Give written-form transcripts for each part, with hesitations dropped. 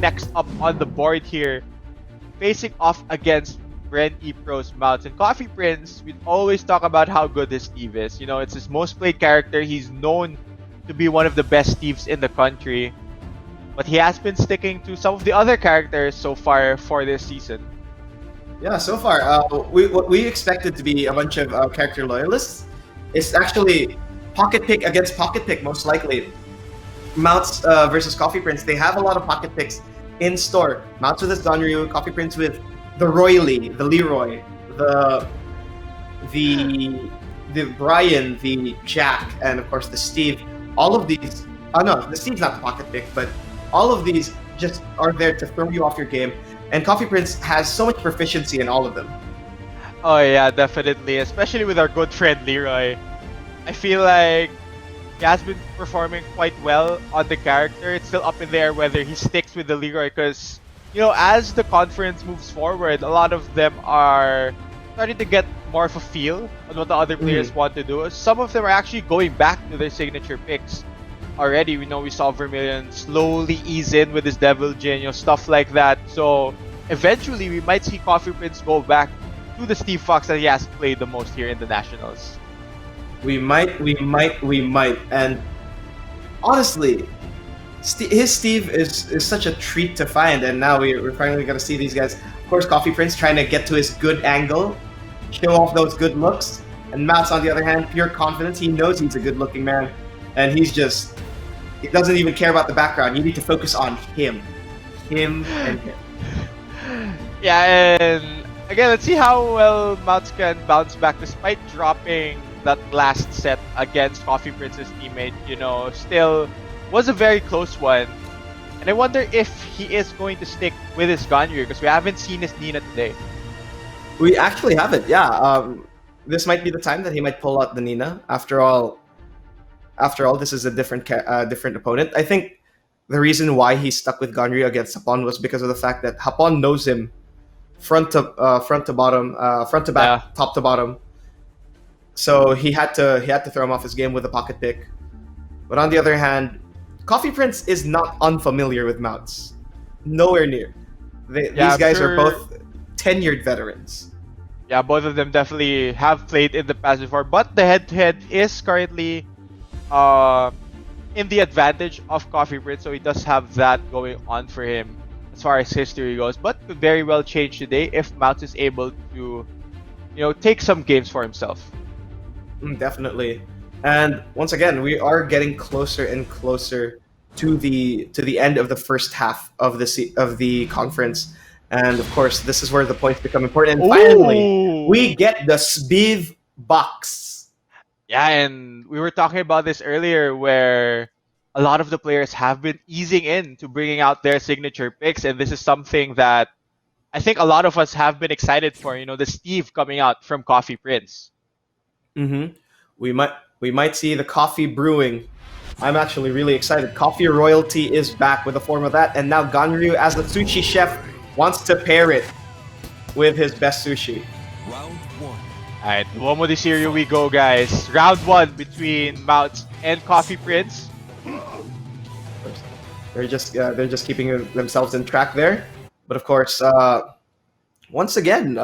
next up on the board here, facing off against BRE.Mawts and Coffee Prinz. We always talk about how good this Steve is. You know, it's his most played character. He's known to be one of the best Steves in the country. But he has been sticking to some of the other characters so far for this season. Yeah, so far, what we expected to be a bunch of character loyalists. It's actually pocket pick against pocket pick, most likely. Mawts versus Coffee Prinz, they have a lot of pocket picks in store. Mawts with his Ganryu, Coffee Prinz with the Royally, the Leroy, the Brian, the Jack, and of course the Steve. All of these, oh no, the Steve's not the pocket pick, but all of these just are there to throw you off your game. And Coffee Prinz has so much proficiency in all of them. Oh yeah, definitely. Especially with our good friend Leroy. I feel like he has been performing quite well on the character. It's still up in the air whether he sticks with the Leroy because, you know, as the conference moves forward, a lot of them are starting to get more of a feel on what the other players want to do. Some of them are actually going back to their signature picks already. We know we saw Vermilion slowly ease in with his Devil Jin, you know, stuff like that. So eventually we might see Coffee Prinz go back to the Steve Fox that he has played the most here in the Nationals. We might. And honestly, his Steve is such a treat to find. And now we're finally going to see these guys. Of course, Coffee Prinz trying to get to his good angle, show off those good looks. And Mawts, on the other hand, pure confidence. He knows he's a good-looking man. And he doesn't even care about the background. You need to focus on him. Him and him. Yeah, and again, let's see how well Mawts can bounce back despite dropping that last set against Coffee Prinz's teammate. You know, still was a very close one. And I wonder if he is going to stick with his Ganryu because we haven't seen his Nina today. We actually haven't, yeah. This might be the time that he might pull out the Nina. After all, this is a different opponent. I think the reason why he stuck with Ganryu against Hapon was because of the fact that Hapon knows him front to bottom, front to back, Yeah. top to bottom. So he had to throw him off his game with a pocket pick. But on the other hand, Coffee Prinz is not unfamiliar with Mawts. Nowhere near. These guys are both tenured veterans. Yeah, both of them definitely have played in the past before, but the head-to-head is currently in the advantage of Coffee Prinz, so he does have that going on for him as far as history goes. But could very well change today if Mawts is able to, you know, take some games for himself. Definitely. And once again, we are getting closer and closer to the end of the first half of the conference. And of course, this is where the points become important. And finally, we get the Spiv box. Yeah, and we were talking about this earlier where a lot of the players have been easing in to bringing out their signature picks, and this is something that I think a lot of us have been excited for, you know, the Steve coming out from Coffee Prinz. We might see the coffee brewing. I'm actually really excited. Coffee royalty is back with the form of that, and now Ganryu as the sushi chef wants to pair it with his best sushi. Round one. Alright, Uomo de Sirio we go, guys. Round one between Mawts and Coffee Prinz. They're just keeping themselves in track there, but of course, once again,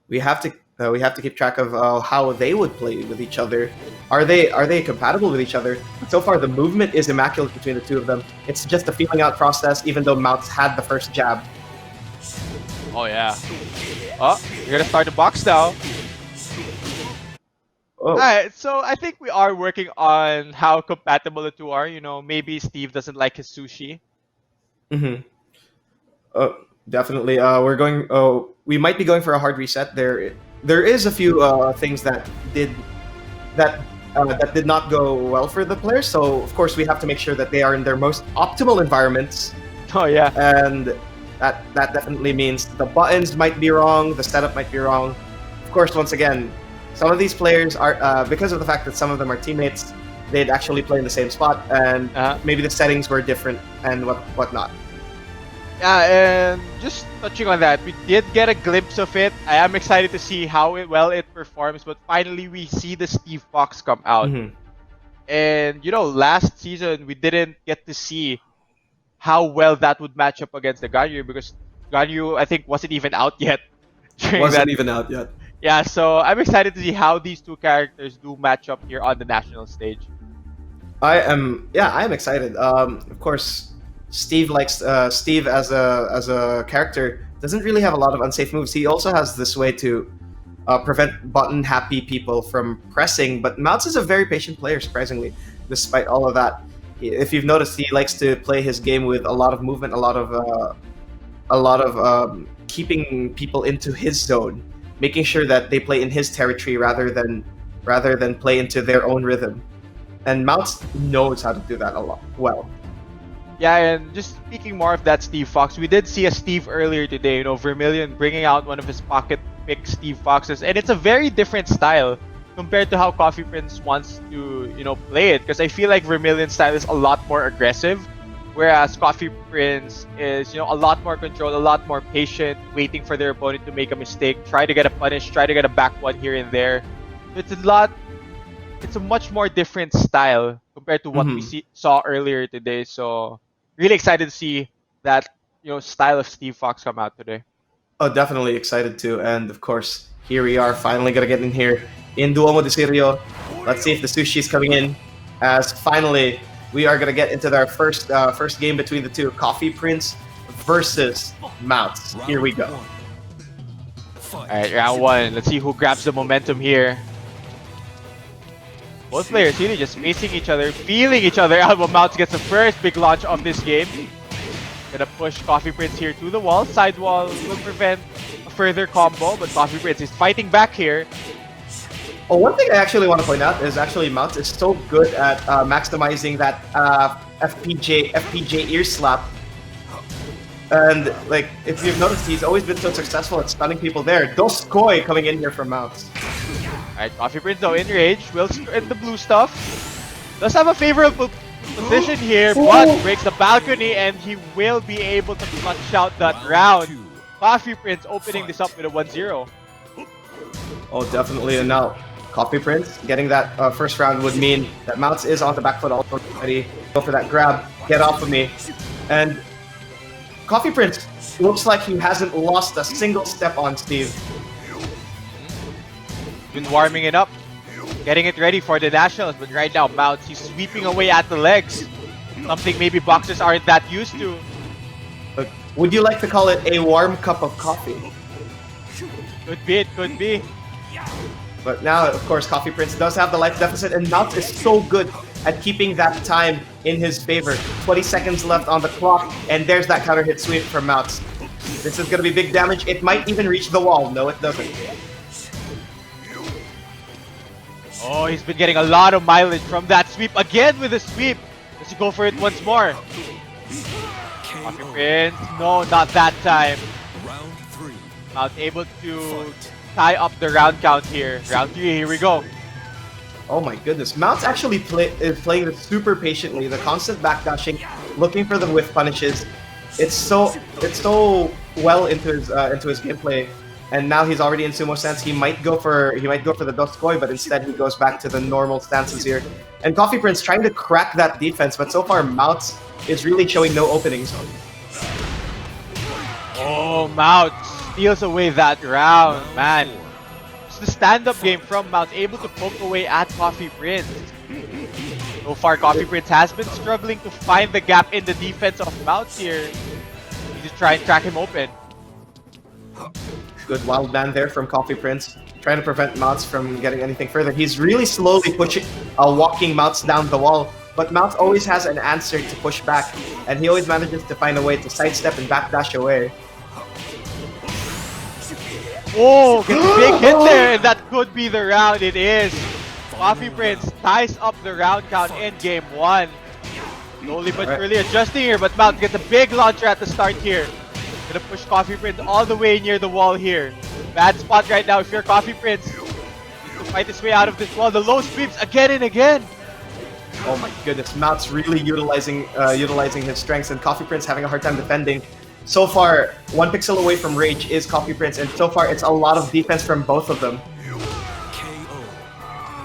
we have to keep track of how they would play with each other. Are they compatible with each other? So far, the movement is immaculate between the two of them. It's just a feeling out process, even though Mawts had the first jab. Oh yeah. Oh, you're gonna start the box now. Oh. Alright, so I think we are working on how compatible the two are. You know, maybe Steve doesn't like his sushi. Definitely. We might be going for a hard reset. There is a few things that did not go well for the players. So of course we have to make sure that they are in their most optimal environments. Oh yeah. And that definitely means the buttons might be wrong, the setup might be wrong. Of course, once again, some of these players are because of the fact that some of them are teammates. They'd actually play in the same spot, and maybe the settings were different and whatnot. Yeah, and just touching on that, we did get a glimpse of it. I am excited to see how well it performs, but finally we see the Steve Fox come out. And you know, last season we didn't get to see how well that would match up against the Ganyu, because Ganyu, I think, wasn't even out yet during Wasn't that. even out yet. Yeah, so I'm excited to see how these two characters do match up here on the national stage. I am excited. Of course, Steve as a character doesn't really have a lot of unsafe moves. He also has this way to prevent button happy people from pressing. But Mawts is a very patient player, surprisingly, despite all of that. If you've noticed, he likes to play his game with a lot of movement, a lot of keeping people into his zone, making sure that they play in his territory rather than play into their own rhythm. And Mawts knows how to do that a lot well. Yeah, and just speaking more of that Steve Fox, we did see a Steve earlier today, you know, Vermilion bringing out one of his pocket pick Steve Foxes, and it's a very different style compared to how Coffee Prinz wants to, you know, play it, because I feel like Vermilion's style is a lot more aggressive, whereas Coffee Prinz is, you know, a lot more controlled, a lot more patient, waiting for their opponent to make a mistake, try to get a punish, try to get a back one here and there. It's a much more different style compared to what we saw earlier today. So really excited to see that, you know, style of Steve Fox come out today. Oh, definitely excited too. And of course, here we are, finally gonna get in here in Duomo de Sirio. Let's see if the sushi is coming in. As finally we are gonna get into our first game between the two, Coffee Prinz versus Mawts. Here we go. All right, round one. Let's see who grabs the momentum here. Both players really just facing each other, feeling each other out. But Mawts gets the first big launch of this game. Gonna push Coffee Prinz here to the wall. Side wall will prevent a further combo, but Coffee Prinz is fighting back here. Oh, one thing I actually want to point out is actually Mawts is so good at maximizing that FPJ ear slap. And like, if you've noticed, he's always been so successful at stunning people there. Doskoi coming in here from Mawts. Alright, Coffee Prinz though in rage, will in the blue stuff. Does have a favorable position here, but breaks the balcony and he will be able to clutch out that round. Coffee Prinz opening this up with a 1-0. Oh, definitely. And now, Coffee Prinz getting that first round would mean that Mawts is on the back foot already. Go for that grab, get off of me. And Coffee Prinz looks like he hasn't lost a single step on Steve. Been warming it up, getting it ready for the nationals, but right now Mawts, he's sweeping away at the legs. Something maybe boxers aren't that used to. But would you like to call it a warm cup of coffee? Could be, it could be. But now, of course, Coffee Prinz does have the life deficit, and Mawts is so good at keeping that time in his favor. 20 seconds left on the clock, and there's that counter hit sweep from Mawts. This is going to be big damage. It might even reach the wall. No, it doesn't. Oh, he's been getting a lot of mileage from that sweep. Again with a sweep. Does he go for it once more? Coffee Prinz. No, not that time. Mawts able to tie up the round count here. Round 3, here we go. Oh my goodness. Mawts actually is playing this super patiently. The constant backdashing, looking for the whiff punishes. It's so well into his gameplay. And now he's already in sumo stance. He might go for the Doskoi, but instead he goes back to the normal stances here. And Coffee Prinz trying to crack that defense, but so far Mawts is really showing no openings. Oh, Mawts steals away that round, man. It's the stand-up game from Mawts, able to poke away at Coffee Prinz. So far, Coffee Prinz has been struggling to find the gap in the defense of Mawts here. He's just trying to track him open. Good wild man there from Coffee Prinz, trying to prevent Mawts from getting anything further. He's really slowly walking Mawts down the wall, but Mawts always has an answer to push back, and he always manages to find a way to sidestep and backdash away. Oh, gets a big hit there, and that could be the round. It is. Coffee Prinz ties up the round count in game 1. Slowly but surely adjusting here, but Mawts gets a big launcher at the start here. Gonna push Coffee Prinz all the way near the wall here. Bad spot right now if you're Coffee Prinz. Needs to fight his way out of this wall. The low sweeps again and again. Oh my goodness, Mawts really utilizing his strengths, and Coffee Prinz having a hard time defending. So far, 1 pixel away from Rage is Coffee Prinz, and so far it's a lot of defense from both of them.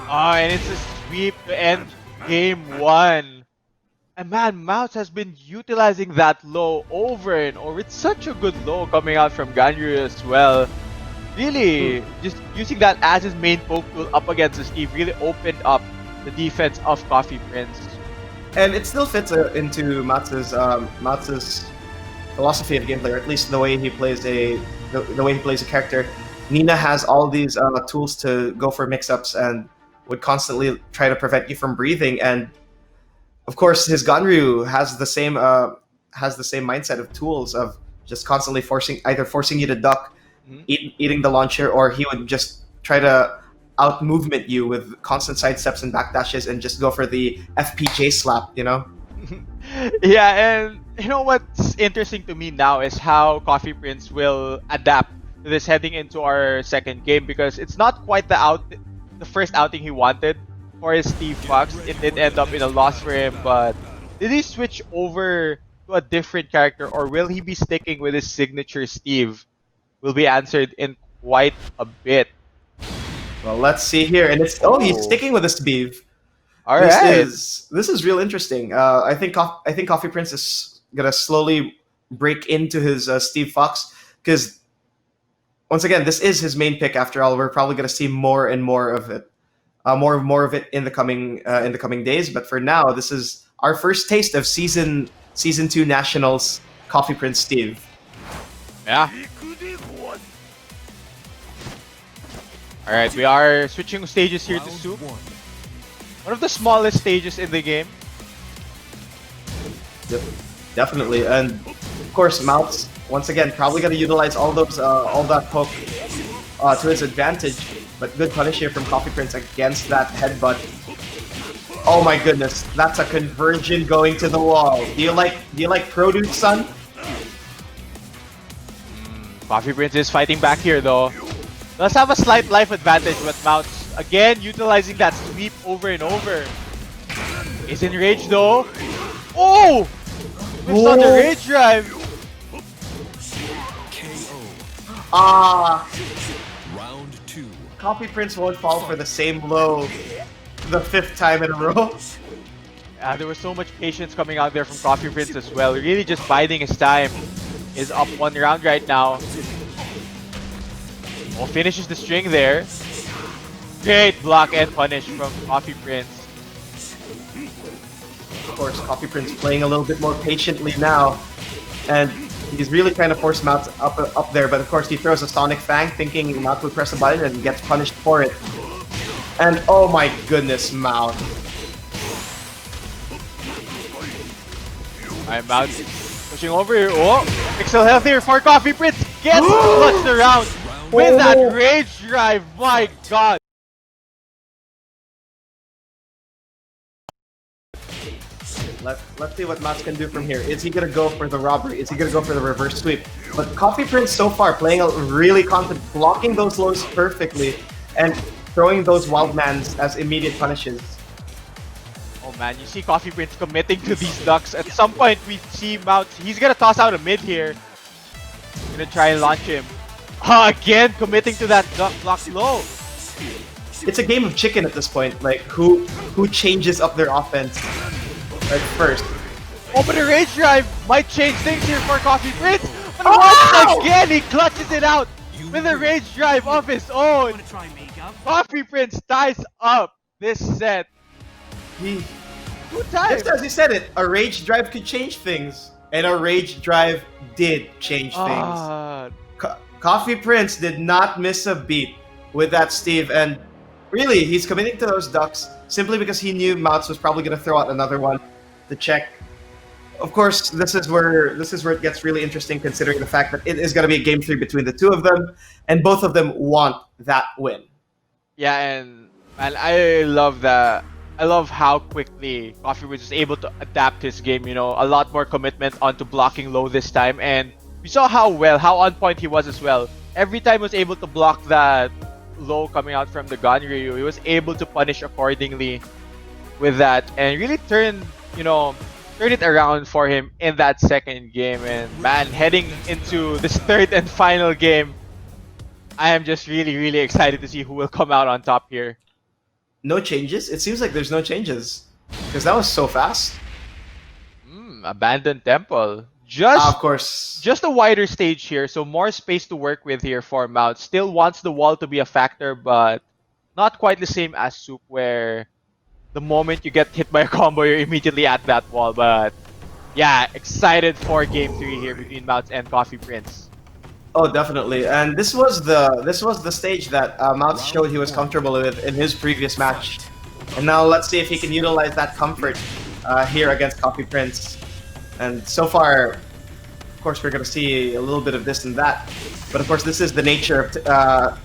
Oh, and it's a sweep to end game 1. And man, Mawts has been utilizing that low over and over. It's such a good low coming out from Ganryu as well. Really, just using that as his main poke tool up against Steve really opened up the defense of Coffee Prinz. And it still fits into Mawts's philosophy of gameplay, or at least the way he plays the way he plays a character. Nina has all these tools to go for mix-ups and would constantly try to prevent you from breathing. And of course, his Ganryu has the same mindset of tools of just constantly forcing you to duck, eating the launcher, or he would just try to out movement you with constant sidesteps and backdashes and just go for the FPJ slap, you know? Yeah, and you know what's interesting to me now is how Coffee Prinz will adapt to this heading into our second game, because it's not quite the first outing he wanted for his Steve Fox. It did end up in a loss for him, but did he switch over to a different character, or will he be sticking with his signature Steve? Will be answered in quite a bit. Well, let's see here, and it's he's sticking with his beef. All this right. is real interesting. I think Coffee Prinz is gonna slowly break into his Steve Fox, because once again, this is his main pick. After all, we're probably gonna see more and more of it, more of it in the coming days. But for now, this is our first taste of season 2 Nationals Coffee Prinz Steve. Yeah. Alright, we are switching stages here to Soup. One of the smallest stages in the game. Yep, definitely. And of course, Mawts, once again, probably going to utilize all that poke to his advantage. But good punish here from Coffee Prinz against that headbutt. Oh my goodness, that's a conversion going to the wall. Do you like produce, son? Coffee Prinz is fighting back here though. Does have a slight life advantage, but Mawts again utilizing that sweep over and over. Is in rage though. Oh! Missed on the rage drive. Round 2. Coffee Prinz won't fall for the same low the 5th time in a row. There was so much patience coming out there from Coffee Prinz as well. Really just biding his time. Is up 1 round right now. Oh, finishes the string there. Great block and punish from Coffee Prinz. Of course, Coffee Prinz playing a little bit more patiently now, and he's really trying to force Mawts up there. But of course, he throws a Sonic Fang, thinking Mawts would press a button and gets punished for it. And oh my goodness, Mawts! Alright, Mawts pushing over here. Oh, pixel health here for Coffee Prinz. Gets clutched around with that rage drive. My god. Let's see what Mawts can do from here. Is he gonna go for the robbery? Is he gonna go for the reverse sweep? But Coffee Prinz so far playing a really confident, blocking those lows perfectly, and throwing those wild mans as immediate punishes. Oh man, you see Coffee Prinz committing to these ducks. At some point, we see Mawts. He's gonna toss out a mid here. Gonna try and launch him. Again, committing to that duck block low. It's a game of chicken at this point. Like who changes up their offense first. Oh, but the rage drive might change things here for Coffee Prinz. But once again, he clutches it out with a rage drive of his own. Coffee Prinz ties up this set. He, 2 times. just as you said it, a rage drive could change things, and a rage drive did change things. Coffee Prinz did not miss a beat with that Steve, and really, he's committing to those ducks simply because he knew Mawts was probably going to throw out another one to check. Of course, this is where it gets really interesting, considering the fact that it is going to be a game 3 between the two of them, and both of them want that win. Yeah, and man, I love that. I love how quickly Coffee was just able to adapt his game. You know, a lot more commitment onto blocking low this time, and we saw how on point he was as well. Every time he was able to block that low coming out from the Ganryu, he was able to punish accordingly with that, and really turn it around for him in that second game. And man, heading into this 3rd and final game, I am just really excited to see who will come out on top here. No changes? It seems like there's no changes, because that was so fast. Abandoned Temple. Just Of course. just a wider stage here, so more space to work with here for Mount. Still wants the wall to be a factor, but not quite the same as Soup, where the moment you get hit by a combo, you're immediately at that wall. But yeah, excited for Game 3 here between Mouts and Coffee Prinz. Oh, definitely. And this was the stage that Mouts showed he was comfortable with in his previous match. And now let's see if he can utilize that comfort here against Coffee Prinz. And so far, of course, we're going to see a little bit of this and that. But of course, this is the nature of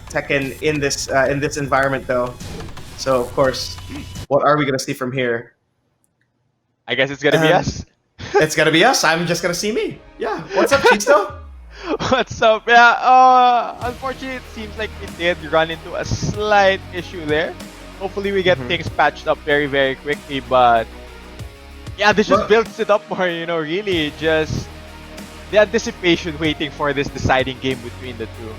Tekken in this environment, though. So of course, what are we going to see from here? I guess it's gonna be us. It's going to be us. I'm just going to see me. Yeah. What's up, Chisto? What's up? Yeah, unfortunately, it seems like we did run into a slight issue there. Hopefully, we get things patched up very, very quickly. But yeah, this just builds it up more, really just the anticipation waiting for this deciding game between the two.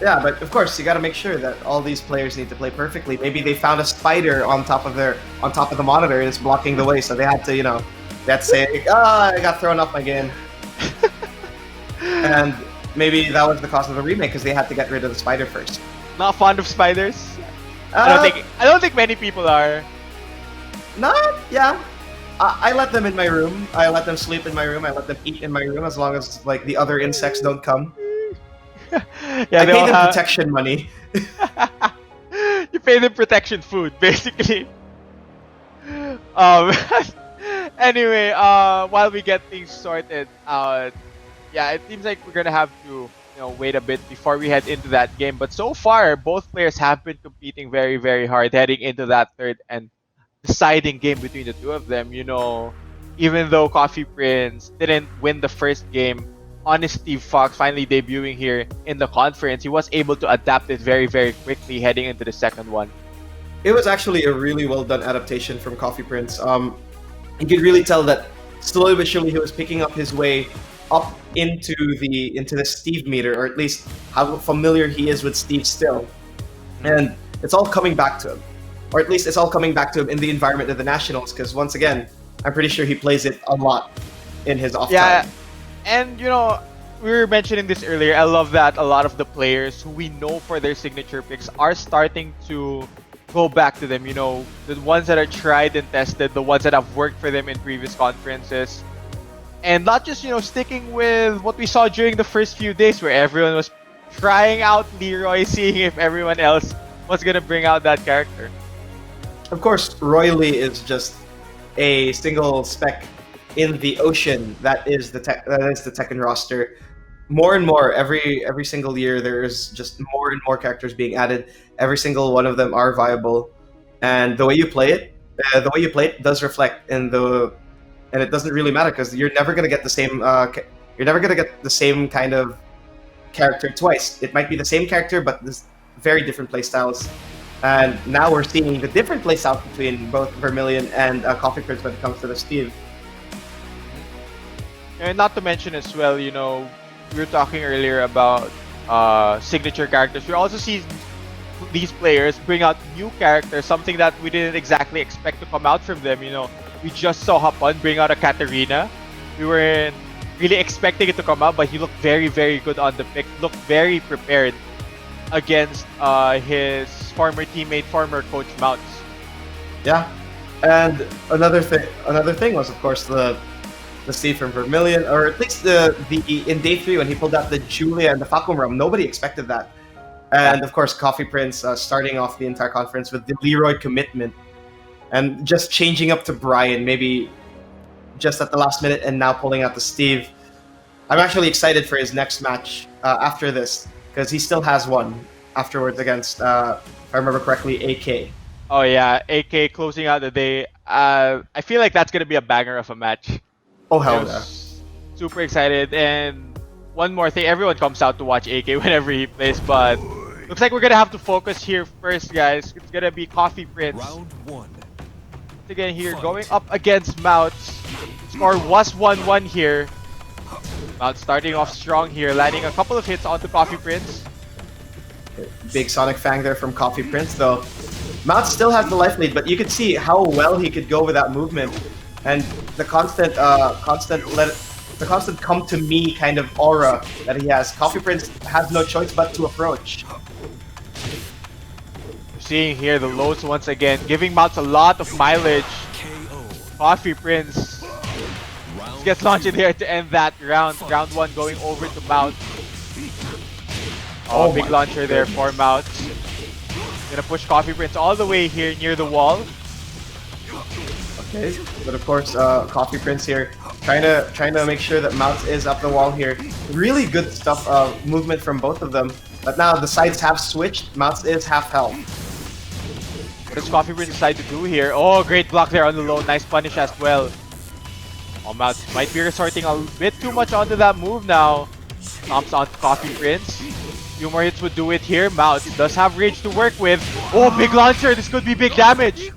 Yeah, but of course you got to make sure that all these players need to play perfectly. Maybe they found a spider on top of the monitor and it's blocking the way, so they had to, they had to say, I got thrown off my game. And maybe that was the cause of the remake because they had to get rid of the spider first. Not fond of spiders. I don't think many people are. Yeah. I let them in my room. I let them sleep in my room. I let them eat in my room as long as like the other insects don't come. Yeah, I pay them protection money. You pay them protection food, basically. Um, anyway, while we get things sorted out, yeah, it seems like we're gonna have to, wait a bit before we head into that game. But so far, both players have been competing very, very hard heading into that third and deciding game between the two of them. Even though Coffee Prinz didn't win the first game, honest Steve Fox finally debuting here in the conference, he was able to adapt it very, very quickly heading into the second one. It was actually a really well done adaptation from Coffee Prinz. You could really tell that slowly but surely he was picking up his way up into the Steve meter, or at least how familiar he is with Steve still. And it's all coming back to him. Or at least it's all coming back to him in the environment of the Nationals, because once again, I'm pretty sure he plays it a lot in his off time. And we were mentioning this earlier. I love that a lot of the players who we know for their signature picks are starting to go back to them. The ones that are tried and tested, the ones that have worked for them in previous conferences, and not just sticking with what we saw during the first few days, where everyone was trying out Leroy, seeing if everyone else was gonna bring out that character. Of course, Roy Lee is just a single speck in the ocean that is the Tekken roster. More and more, every single year, there is just more and more characters being added. Every single one of them are viable, and the way you play it does reflect and it doesn't really matter because you're never gonna get the same. You're never gonna get the same kind of character twice. It might be the same character, but there's very different playstyles. And now we're seeing the different playstyles between both Vermilion and Coffee Prinz when it comes to the Steve. And not to mention as well, we were talking earlier about signature characters. We also see these players bring out new characters, something that we didn't exactly expect to come out from them. We just saw Hapon bring out a Katarina. We weren't really expecting it to come out, but he looked very, very good on the pick. Looked very prepared against his former teammate, former coach Mouts. Yeah, and another thing was, of course, the Steve from Vermilion, or at least the in day 3 when he pulled out the Julia and the Fakum Rum. Nobody expected that. And of course, Coffee Prinz starting off the entire conference with the Leroy commitment and just changing up to Brian, maybe just at the last minute, and now pulling out the Steve. I'm actually excited for his next match after this, because he still has one afterwards against, if I remember correctly, AK. Oh yeah, AK closing out the day. I feel like that's gonna be a banger of a match. Oh hell yeah! Super excited. And one more thing, everyone comes out to watch AK whenever he plays, but looks like we're gonna have to focus here first, guys. It's gonna be Coffee Prinz. Round 1. Again here, going up against Mouts. Score was 1-1 here. Mouts starting off strong here, landing a couple of hits onto Coffee Prinz. Big Sonic Fang there from Coffee Prinz, though. Mouts still has the life lead, but you could see how well he could go with that movement. and the constant the constant come to me kind of aura that he has. Coffee Prinz has no choice but to approach. Seeing here the lows once again, giving Mawts a lot of mileage. KO. Coffee Prinz Round gets launched in here to end that round. Round 1 going over to Mawts. Oh, big my launcher there for Mawts. Gonna push Coffee Prinz all the way here near the wall. Okay, but of course, Coffee Prinz here trying to make sure that Mawts is up the wall here. Really good stuff, movement from both of them. But now the sides have switched. Mawts is half health. What does Coffee Prinz decide to do here? Oh, great block there on the low. Nice punish as well. Oh, Mawts might be resorting a bit too much onto that move now. Stomps onto Coffee Prinz. Few more hits would do it here. Mawts does have rage to work with. Oh, big launcher. This could be big damage.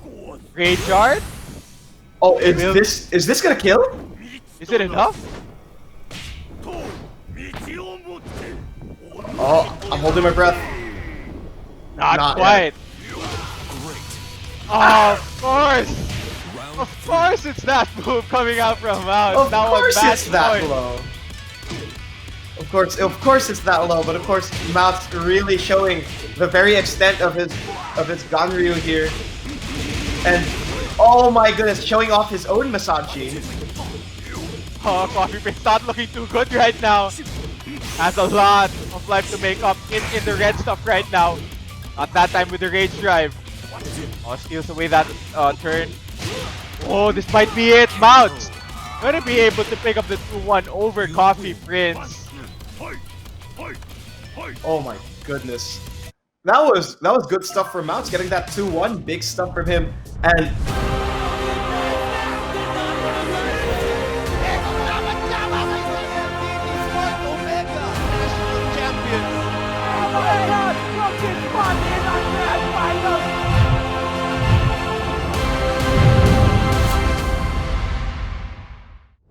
Graveyard? Oh, is this gonna kill? Is it enough? Oh, I'm holding my breath. Not quite. great. Oh, of course. Round Of course it's that move coming out from Mawts. Of Now course on match it's that point. low. Of course it's that low, but of course Mawts really showing the very extent of his Ganryu here. And oh my goodness, showing off his own Masaji. Oh, Coffee Prinz not looking too good right now. Has a lot of life to make up in the red stuff right now. Not that time with the rage drive. Oh, steals away that turn. Oh, this might be it. Mawts gonna be able to pick up the 2-1 over Coffee Prinz. Oh my goodness. That was good stuff for Mawts, getting that 2-1, big stuff from him. And Champion.